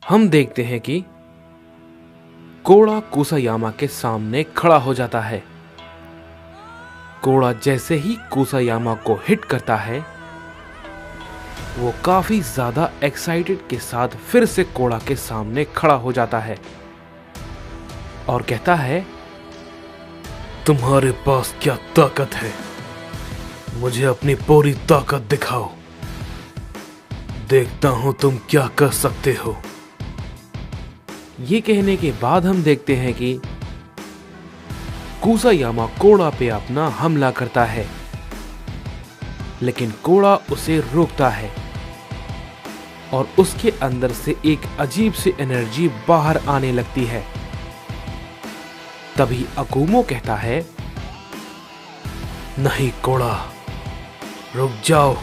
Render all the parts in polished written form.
हम देखते हैं कि कोड़ा कुसायामा के सामने खड़ा हो जाता है। कोड़ा जैसे ही कुसायामा को हिट करता है, वो काफी ज्यादा एक्साइटेड के साथ फिर से कोड़ा के सामने खड़ा हो जाता है और कहता है, तुम्हारे पास क्या ताकत है? मुझे अपनी पूरी ताकत दिखाओ। देखता हूं तुम क्या कर सकते हो। ये कहने के बाद हम देखते हैं कि कुसायामा कोड़ा पे अपना हमला करता है, लेकिन कोड़ा उसे रोकता है और उसके अंदर से एक अजीब सी एनर्जी बाहर आने लगती है। तभी अकुमो कहता है, नहीं कोड़ा, रुक जाओ,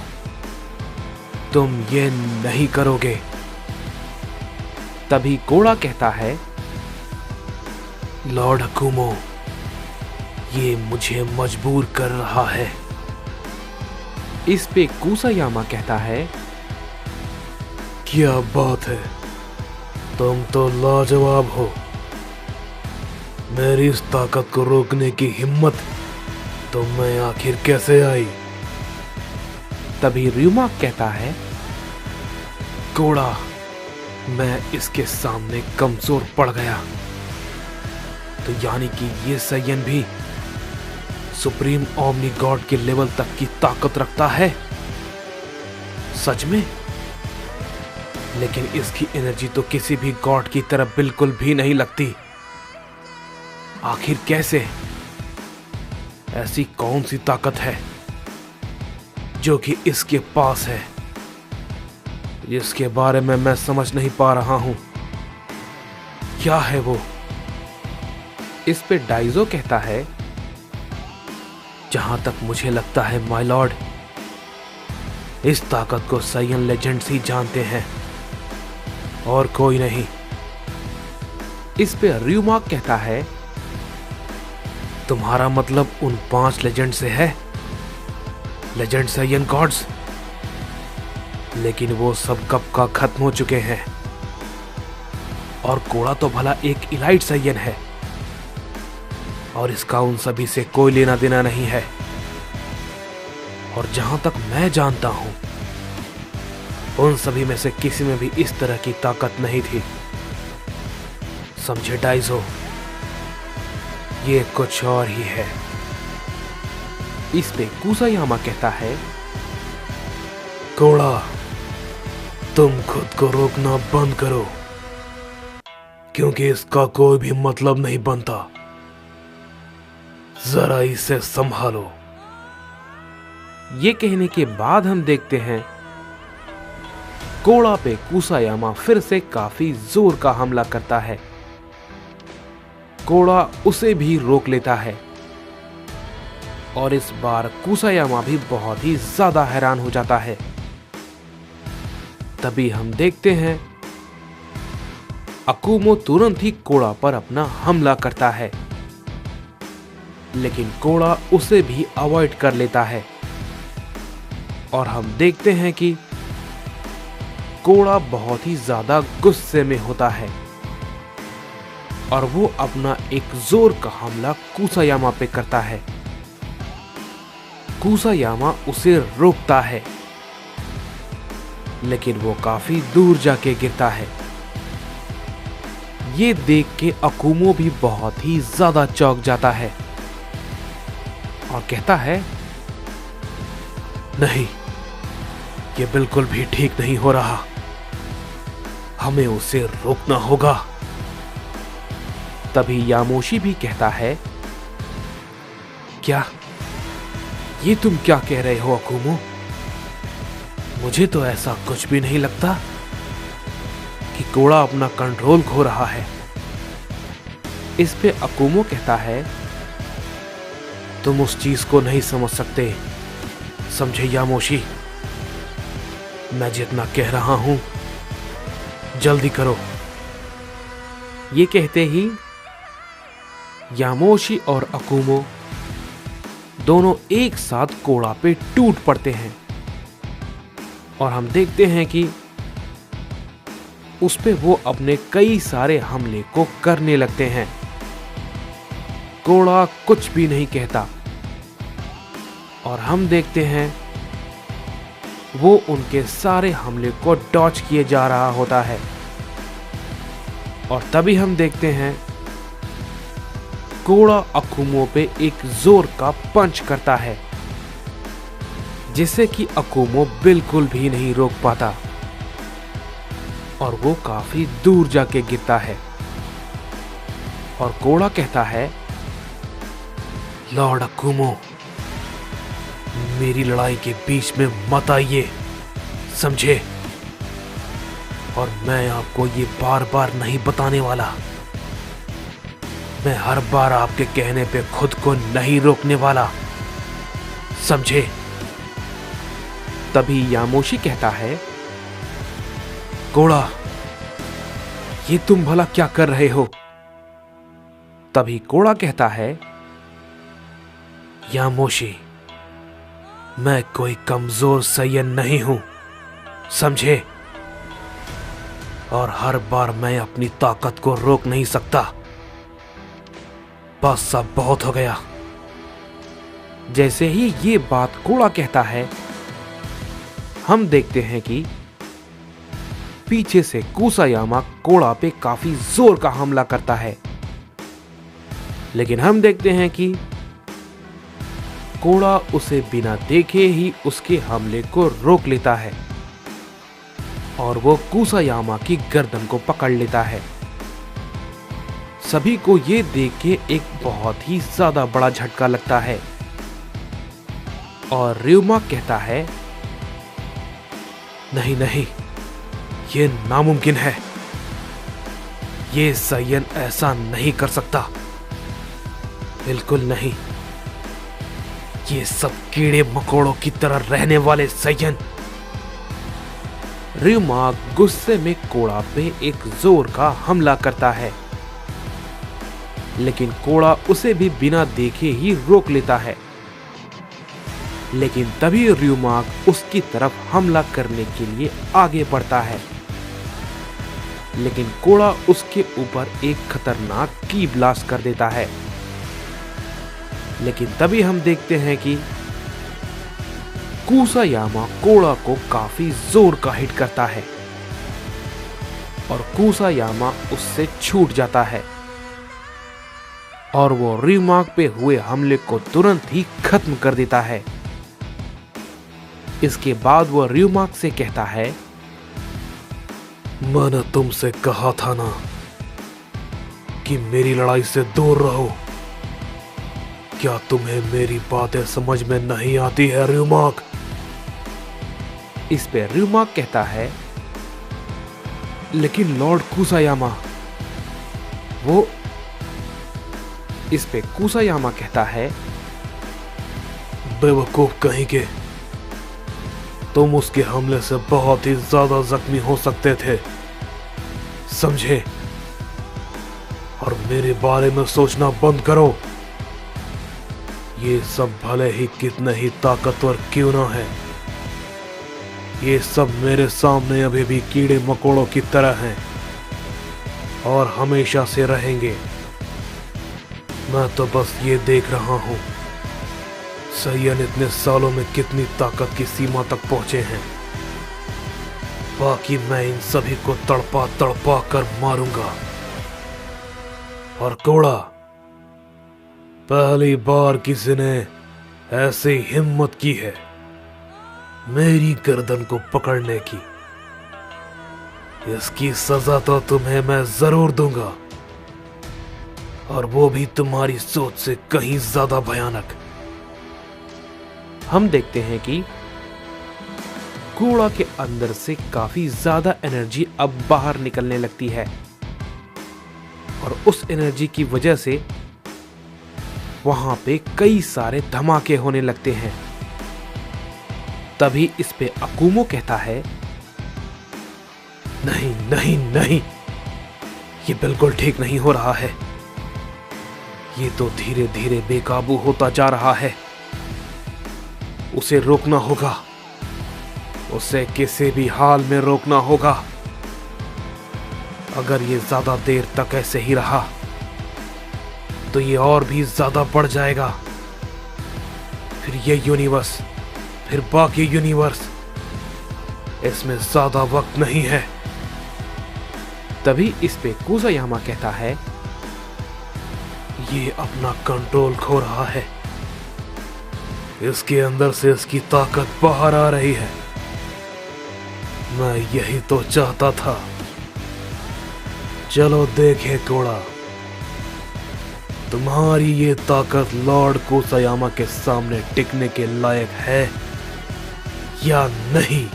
तुम ये नहीं करोगे। तभी कोड़ा कहता है, लॉर्ड अकुमो, ये मुझे मजबूर कर रहा है। इस पे कुसायामा कहता है, क्या बात है, तुम तो लाजवाब हो। मेरी इस ताकत को रोकने की हिम्मत तुम में आखिर कैसे आई? तभी र्यूमा कहता है, कोड़ा, मैं इसके सामने कमजोर पड़ गया। तो यानी कि ये सैयन भी सुप्रीम ओमनी गॉड के लेवल तक की ताकत रखता है? सच में? लेकिन इसकी एनर्जी तो किसी भी गॉड की तरह बिल्कुल भी नहीं लगती। आखिर कैसे? ऐसी कौन सी ताकत है जो कि इसके पास है, जिसके बारे में मैं समझ नहीं पा रहा हूं? क्या है वो? इस पे डाइजो कहता है, जहां तक मुझे लगता है माय लॉर्ड, इस ताकत को सैयन लेजेंड्स ही जानते हैं और कोई नहीं। इस पे र्यूमा कहता है, तुम्हारा मतलब उन 5 लेजेंड से है? लेजेंड सैयन गॉड्स? लेकिन वो सब कब का खत्म हो चुके हैं। और कोड़ा तो भला एक इलाइट सैयन है और इसका उन सभी से कोई लेना देना नहीं है। और जहां तक मैं जानता हूं, उन सभी में से किसी में भी इस तरह की ताकत नहीं थी। समझे डाइजो? ये कुछ और ही है। इस पे कुसायामा कहता है, कोड़ा, तुम खुद को रोकना बंद करो, क्योंकि इसका कोई भी मतलब नहीं बनता। जरा इसे संभालो। ये कहने के बाद हम देखते हैं कोड़ा पे कुसायामा फिर से काफी जोर का हमला करता है। कोड़ा उसे भी रोक लेता है और इस बार कुसायामा भी बहुत ही ज्यादा हैरान हो जाता है। तभी हम देखते हैं अकुमो तुरंत ही कोड़ा पर अपना हमला करता है, लेकिन कोड़ा उसे भी अवॉइड कर लेता है और हम देखते हैं कि कोड़ा बहुत ही ज्यादा गुस्से में होता है और वो अपना एक जोर का हमला कुसायामा पे करता है। कुसायामा उसे रोकता है, लेकिन वो काफी दूर जाके गिरता है। ये देख के अकुमो भी बहुत ही ज्यादा चौंक जाता है और कहता है, नहीं, ये बिल्कुल भी ठीक नहीं हो रहा। हमें उसे रोकना होगा। तभी यामोशी भी कहता है, क्या? ये तुम क्या कह रहे हो अकुमो? मुझे तो ऐसा कुछ भी नहीं लगता कि कोड़ा अपना कंट्रोल खो रहा है। इस पे अकुमो कहता है, तुम उस चीज को नहीं समझ सकते, समझे यामोशी? मैं जितना कह रहा हूं, जल्दी करो। ये कहते ही यामोशी और अकुमो दोनों एक साथ कोड़ा पे टूट पड़ते हैं और हम देखते हैं कि उस पे वो अपने कई सारे हमले को करने लगते हैं। कोड़ा कुछ भी नहीं कहता और हम देखते हैं वो उनके सारे हमले को डॉज किए जा रहा होता है। और तभी हम देखते हैं कोड़ा अकुमो पे एक जोर का पंच करता है, जिससे कि अकुमो बिल्कुल भी नहीं रोक पाता और वो काफी दूर जाके गिरता है। और कोड़ा कहता है, लॉर्ड अकुमो, मेरी लड़ाई के बीच में मत आइए, समझे? और मैं आपको ये बार बार नहीं बताने वाला। मैं हर बार आपके कहने पे खुद को नहीं रोकने वाला, समझे? तभी यामोशी कहता है, कोड़ा, ये तुम भला क्या कर रहे हो? तभी कोड़ा कहता है, यामोशी, मैं कोई कमजोर सैयन नहीं हूं, समझे? और हर बार मैं अपनी ताकत को रोक नहीं सकता। बस सब बहुत हो गया। जैसे ही ये बात कोड़ा कहता है, हम देखते हैं कि पीछे से कुसायामा कोड़ा पे काफी जोर का हमला करता है। लेकिन हम देखते हैं कि कोड़ा उसे बिना देखे ही उसके हमले को रोक लेता है और वो कुसायामा की गर्दन को पकड़ लेता है। सभी को ये देख के एक बहुत ही ज्यादा बड़ा झटका लगता है और ryuma कहता है, नहीं नहीं, ये नामुमकिन है। ये सैयन ऐसा नहीं कर सकता, बिल्कुल नहीं। ये सब कीड़े मकोड़ों की तरह रहने वाले सैयन। ryuma गुस्से में कोड़ा पे एक जोर का हमला करता है, लेकिन कोड़ा उसे भी बिना देखे ही रोक लेता है। लेकिन तभी ryuma उसकी तरफ हमला करने के लिए आगे बढ़ता है, लेकिन कोड़ा उसके ऊपर एक खतरनाक की ब्लास्ट कर देता है। लेकिन तभी हम देखते हैं कि कुसायामा कोड़ा को काफी जोर का हिट करता है और कुसायामा उससे छूट जाता है और वो ryuma पे हुए हमले को तुरंत ही खत्म कर देता है। इसके बाद वो ryuma से कहता है, मैंने तुमसे कहा था ना कि मेरी लड़ाई से दूर रहो। क्या तुम्हें मेरी बातें समझ में नहीं आती है ryuma? इस पे ryuma कहता है, लेकिन लॉर्ड कुसायामा, वो इस पे कुसायामा कहता है, बेवकूफ कहीं के, तुम उसके हमले से बहुत ही ज्यादा जख्मी हो सकते थे, समझे? और मेरे बारे में सोचना बंद करो। ये सब भले ही कितने ही ताकतवर क्यों ना है, ये सब मेरे सामने अभी भी कीड़े मकोड़ों की तरह हैं और हमेशा से रहेंगे। मैं तो बस ये देख रहा हूं सैयन इतने सालों में कितनी ताकत की सीमा तक पहुंचे हैं। बाकी मैं इन सभी को तड़पा तड़पा कर मारूंगा। और कोड़ा, पहली बार किसी ने ऐसी हिम्मत की है मेरी गर्दन को पकड़ने की। इसकी सजा तो तुम्हें मैं जरूर दूंगा, और वो भी तुम्हारी सोच से कहीं ज्यादा भयानक। हम देखते हैं कि कोड़ा के अंदर से काफी ज्यादा एनर्जी अब बाहर निकलने लगती है और उस एनर्जी की वजह से वहां पे कई सारे धमाके होने लगते हैं। तभी इस पे अकुमो कहता है, नहीं नहीं नहीं, ये बिल्कुल ठीक नहीं हो रहा है। ये तो धीरे धीरे बेकाबू होता जा रहा है। उसे रोकना होगा, उसे किसी भी हाल में रोकना होगा। अगर ये ज्यादा देर तक ऐसे ही रहा तो ये और भी ज्यादा बढ़ जाएगा। फिर ये यूनिवर्स, फिर बाकी यूनिवर्स, इसमें ज्यादा वक्त नहीं है। तभी इस पे कुसायामा कहता है, ये अपना कंट्रोल खो रहा है, इसके अंदर से इसकी ताकत बाहर आ रही है। मैं यही तो चाहता था। चलो देखें कोड़ा, तुम्हारी ये ताकत लॉर्ड कुसायामा के सामने टिकने के लायक है या नहीं।